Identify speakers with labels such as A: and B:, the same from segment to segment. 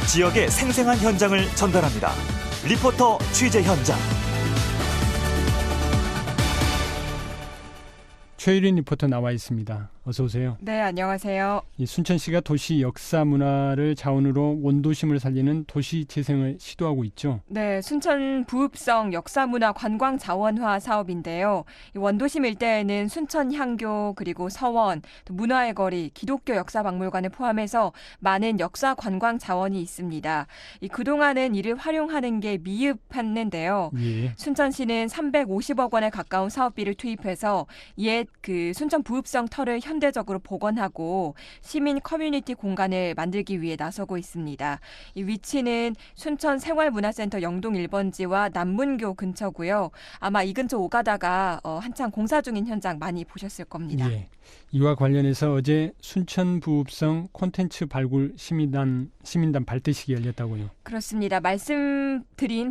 A: 지역의 생생한 현장을 전달합니다. 리포터 취재 현장.
B: 최유린 리포터 나와 있습니다. 어서 오세요.
C: 네, 안녕하세요.
B: 순천시가 도시 역사 문화를 자원으로 원도심을 살리는 도시 재생을 시도하고 있죠.
C: 네, 순천 부읍성 역사문화 관광 자원화 사업인데요. 이 원도심 일대에는 순천 향교 그리고 서원, 또 문화의 거리, 기독교 역사박물관을 포함해서 많은 역사 관광 자원이 있습니다. 그동안은 이를 활용하는 게 미흡했는데요.
B: 예.
C: 순천시는 350억 원에 가까운 사업비를 투입해서 옛 순천 부읍성 터를 현대적으로 복원하고 시민 커뮤니티 공간을 만들기 위해 나서고 있습니다. 이 위치는 순천 생활문화센터 영동 1번지와 남문교 근처고요. 아마 이 근처 오가다가 한창 공사 중인 현장 많이 보셨을 겁니다.
B: 예. 이와 관련해서 어제 순천 부읍성 콘텐츠 발굴 시민단 발대식이 열렸다고요.
C: 그렇습니다.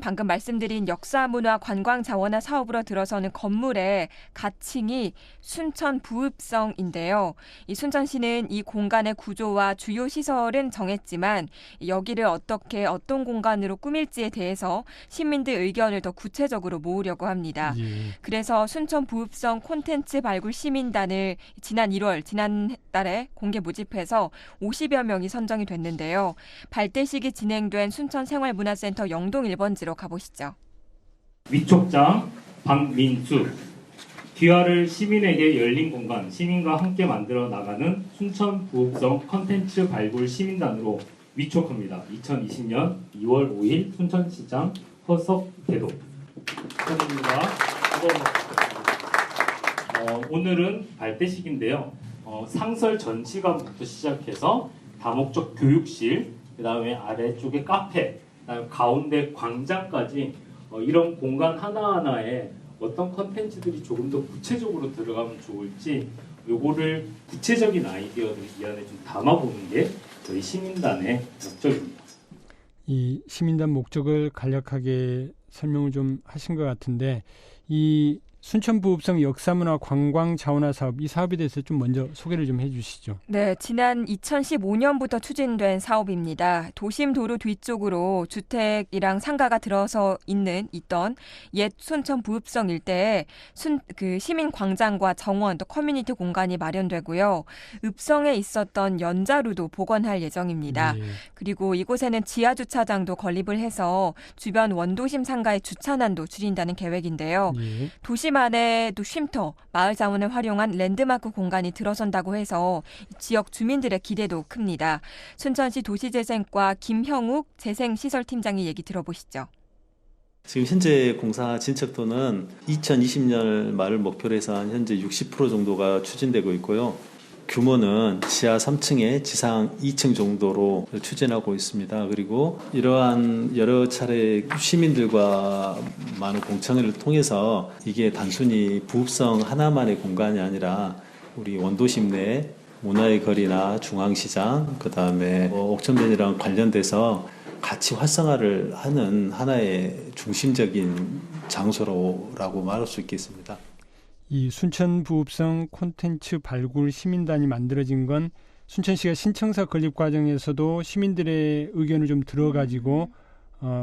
C: 방금 말씀드린 역사문화 관광 자원화 사업으로 들어서는 건물의 가칭이 순천 부읍성인데요. 이 순천시는 이 공간의 구조와 주요 시설은 정했지만 여기를 어떤 공간으로 꾸밀지에 대해서 시민들 의견을 더 구체적으로 모으려고 합니다.
B: 예.
C: 그래서 순천 부읍성 콘텐츠 발굴 시민단을 지난달에 공개 모집해서 50여 명이 선정이 됐는데요. 발대식이 진행된 순천생활문화센터 영동 1번지로 가보시죠.
D: 위촉장 박민수, 귀화를 시민에게 열린 공간, 시민과 함께 만들어 나가는 순천 부읍성 컨텐츠 발굴 시민단으로 위촉합니다. 2020년 2월 5일 순천시장 허석 대도. 축하드립니다. 오늘은 발대식인데요. 상설 전시관부터 시작해서 다목적 교육실, 그 다음에 아래쪽에 카페, 그다음에 가운데 광장까지 이런 공간 하나하나에 어떤 컨텐츠들이 조금 더 구체적으로 들어가면 좋을지 요거를 구체적인 아이디어를 이 안에 좀 담아보는 게 저희 시민단의 목적입니다.
B: 이 시민단 목적을 간략하게 설명을 좀 하신 것 같은데 이 순천 부읍성 역사문화 관광 자원화 사업, 이 사업에 대해서 좀 먼저 소개를 좀 해주시죠.
C: 네, 지난 2015년부터 추진된 사업입니다. 도심 도로 뒤쪽으로 주택이랑 상가가 들어서 있던 옛 순천 부읍성 일대에 시민 광장과 정원 또 커뮤니티 공간이 마련되고요. 읍성에 있었던 연자루도 복원할 예정입니다.
B: 예.
C: 그리고 이곳에는 지하 주차장도 건립을 해서 주변 원도심 상가의 주차난도 줄인다는 계획인데요.
B: 예.
C: 도심 안에도 쉼터, 마을 자원을 활용한 랜드마크 공간이 들어선다고 해서 지역 주민들의 기대도 큽니다. 순천시 도시재생과 김형욱 재생시설팀장의 얘기 들어보시죠.
E: 지금 현재 공사 진척도는 2020년 말을 목표로 해서 현재 60% 정도가 추진되고 있고요. 규모는 지하 3층에 지상 2층 정도로 추진하고 있습니다. 그리고 이러한 여러 차례 시민들과 많은 공청회를 통해서 이게 단순히 부읍성 하나만의 공간이 아니라 우리 원도심 내 문화의 거리나 중앙시장, 그다음에 옥천변이랑 관련돼서 같이 활성화를 하는 하나의 중심적인 장소라고 말할 수 있겠습니다.
B: 이 순천 부읍성 콘텐츠 발굴 시민단이 만들어진 건 순천시가 신청서 건립 과정에서도 시민들의 의견을 좀 들어가지고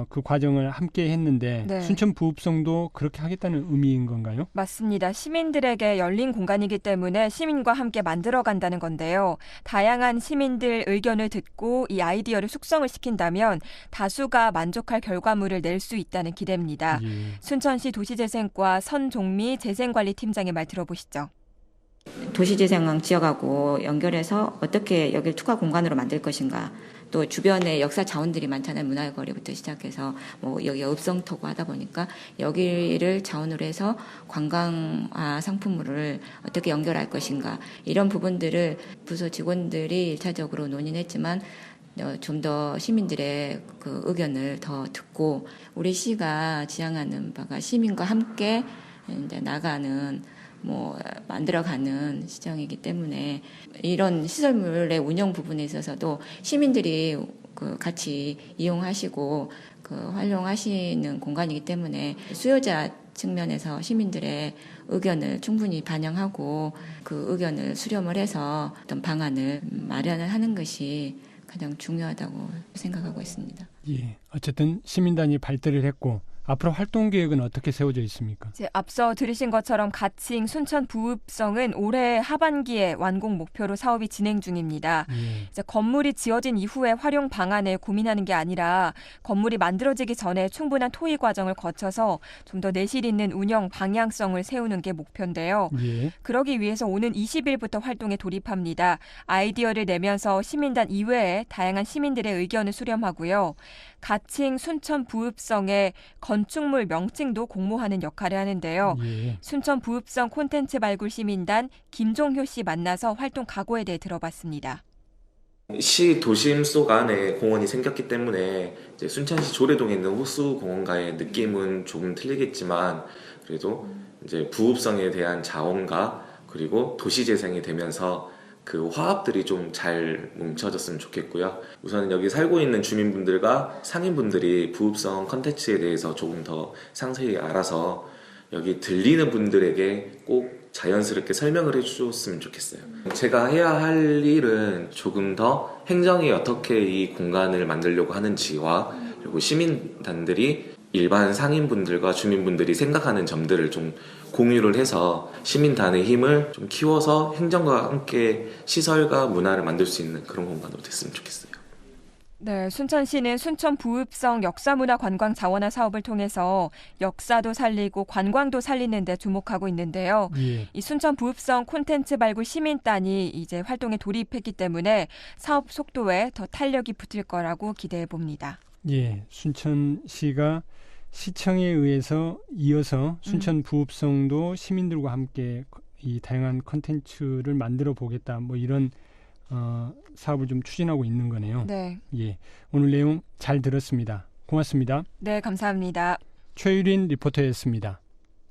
B: 그 과정을 함께 했는데
C: 네.
B: 순천 부읍성도 그렇게 하겠다는 의미인 건가요?
C: 맞습니다. 시민들에게 열린 공간이기 때문에 시민과 함께 만들어간다는 건데요. 다양한 시민들 의견을 듣고 이 아이디어를 숙성을 시킨다면 다수가 만족할 결과물을 낼 수 있다는 기대입니다.
B: 예.
C: 순천시 도시재생과 선종미 재생관리팀장의 말 들어보시죠.
F: 도시재생 지역하고 연결해서 어떻게 여기를 투과 공간으로 만들 것인가, 또 주변에 역사 자원들이 많잖아요. 문화의 거리부터 시작해서 여기가 읍성터고 하다 보니까 여기를 자원으로 해서 관광화 상품물을 어떻게 연결할 것인가, 이런 부분들을 부서 직원들이 1차적으로 논의했지만 좀 더 시민들의 그 의견을 더 듣고 우리 시가 지향하는 바가 시민과 함께 이제 나가는 만들어가는 시장이기 때문에 이런 시설물의 운영 부분에 있어서도 시민들이 같이 이용하시고 활용하시는 공간이기 때문에 수요자 측면에서 시민들의 의견을 충분히 반영하고 그 의견을 수렴을 해서 어떤 방안을 마련을 하는 것이 가장 중요하다고 생각하고 있습니다.
B: 예, 어쨌든 시민단이 발대를 했고 앞으로 활동 계획은 어떻게 세워져 있습니까?
C: 이제 앞서 들으신 것처럼 가칭 순천 부읍성은 올해 하반기에 완공 목표로 사업이 진행 중입니다.
B: 예.
C: 이제 건물이 지어진 이후에 활용 방안을 고민하는 게 아니라 건물이 만들어지기 전에 충분한 토의 과정을 거쳐서 좀 더 내실 있는 운영 방향성을 세우는 게 목표인데요.
B: 예.
C: 그러기 위해서 오는 20일부터 활동에 돌입합니다. 아이디어를 내면서 시민단 이외에 다양한 시민들의 의견을 수렴하고요. 가칭 순천 부읍성의 건축물 명칭도 공모하는 역할을 하는데요.
B: 예.
C: 순천 부읍성 콘텐츠 발굴 시민단 김종효 씨 만나서 활동 각오에 대해 들어봤습니다.
G: 시 도심 속 안에 공원이 생겼기 때문에 이제 순천시 조례동에 있는 호수공원과의 느낌은 조금 틀리겠지만 그래도 이제 부읍성에 대한 자원과 그리고 도시재생이 되면서 그 화합들이 좀 잘 뭉쳐졌으면 좋겠고요. 우선 여기 살고 있는 주민분들과 상인분들이 부읍성 컨텐츠에 대해서 조금 더 상세히 알아서 여기 들리는 분들에게 꼭 자연스럽게 설명을 해주셨으면 좋겠어요. 제가 해야 할 일은 조금 더 행정이 어떻게 이 공간을 만들려고 하는지와 그리고 시민단들이 일반 상인분들과 주민분들이 생각하는 점들을 좀 공유를 해서 시민단의 힘을 좀 키워서 행정과 함께 시설과 문화를 만들 수 있는 그런 공간으로 됐으면 좋겠어요.
C: 네, 순천시는 순천 부읍성 역사문화관광 자원화 사업을 통해서 역사도 살리고 관광도 살리는 데 주목하고 있는데요.
B: 예.
C: 이 순천 부읍성 콘텐츠 발굴 시민단이 이제 활동에 돌입했기 때문에 사업 속도에 더 탄력이 붙을 거라고 기대해 봅니다.
B: 예. 순천시가 시청에 의해서 이어서 순천 부읍성도 시민들과 함께 이 다양한 콘텐츠를 만들어 보겠다. 뭐 이런 사업을 좀 추진하고 있는 거네요.
C: 네.
B: 예. 오늘 내용 잘 들었습니다. 고맙습니다.
C: 네, 감사합니다.
B: 최유린 리포터였습니다.